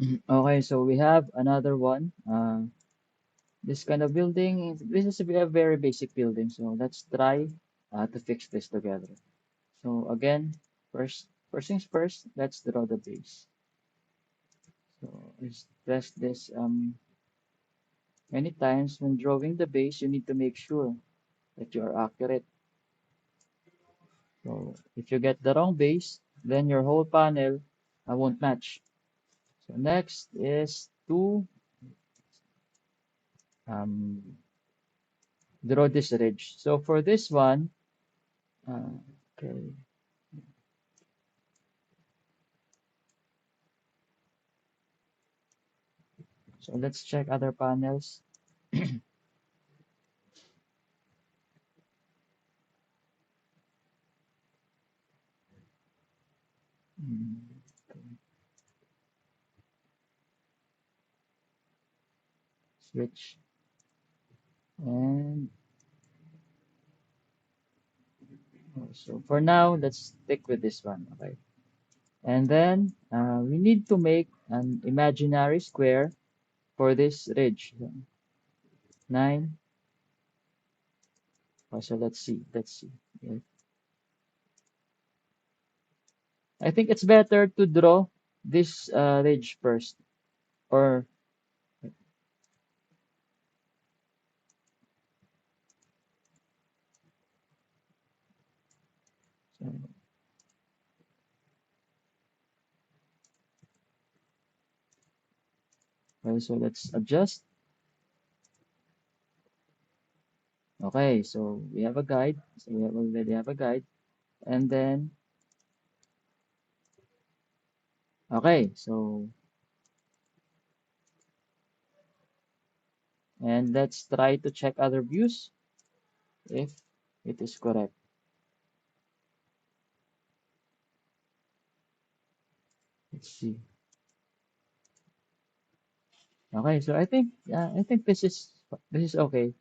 Okay, so we have another one. This kind of building, this is a very basic building. So let's try to fix this together. So again, first things first, let's draw the base. So let's press this many times. When drawing the base, you need to make sure that you are accurate. So if you get the wrong base, then your whole panel won't match. So next is to um, draw this ridge. So for this one, uh, okay, so let's check other panels. Mm, switch. And so for now, let's stick with this one. Okay. And then we need to make an imaginary square for this ridge. So, 9. Oh, so let's see. Let's see. Yeah. I think it's better to draw this ridge first. Or so, okay, so let's adjust. Okay, so we have a guide. So we have already have a guide. And then, okay, so, and let's try to check other views if it is correct. Let's see. Okay, so I think this is okay.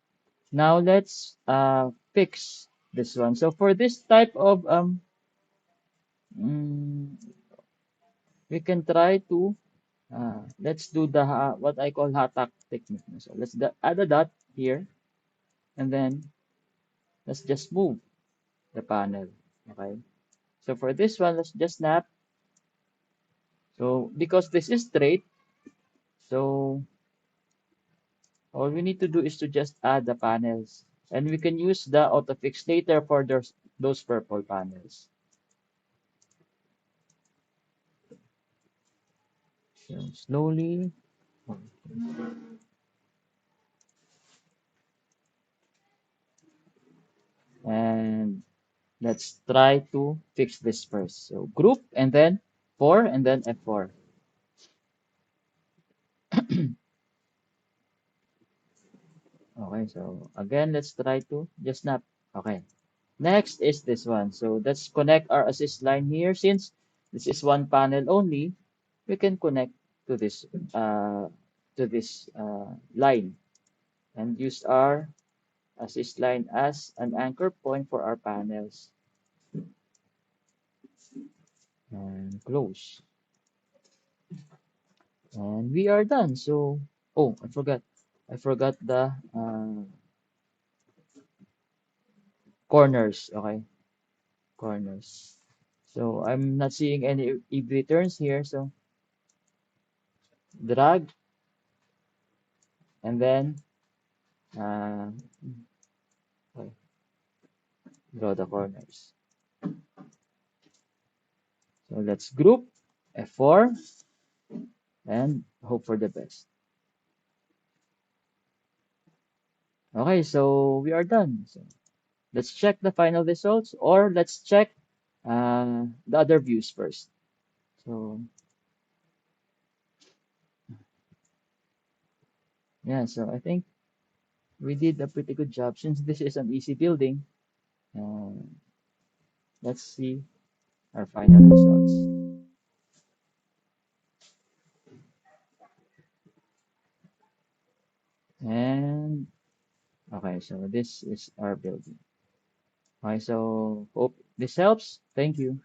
Now let's fix this one. So for this type of mm, we can try to let's do the what I call hatak technique. So let's add a dot here, and then let's just move the panel. Okay. So for this one, let's just snap. So because this is straight, so all we need to do is to just add the panels. And we can use the autofix later for those purple panels. So slowly, and let's try to fix this first. So group and then 4 and then F4. Okay, so again, let's try to just snap. Okay. Next is this one. So let's connect our assist line here. Since this is one panel only, we can connect to this line and use our assist line as an anchor point for our panels. And close. And we are done. So, oh, I forgot. I forgot the corners. Okay, corners. So I'm not seeing any eve returns here. So drag and then uh, okay, draw the corners. So let's group F4 and hope for the best. Okay, so we are done. So let's check the final results, or let's check the other views first. So yeah, so I think we did a pretty good job since this is an easy building. Uh, let's see our final results. And okay, so this is our building. Okay, so hope this helps. Thank you.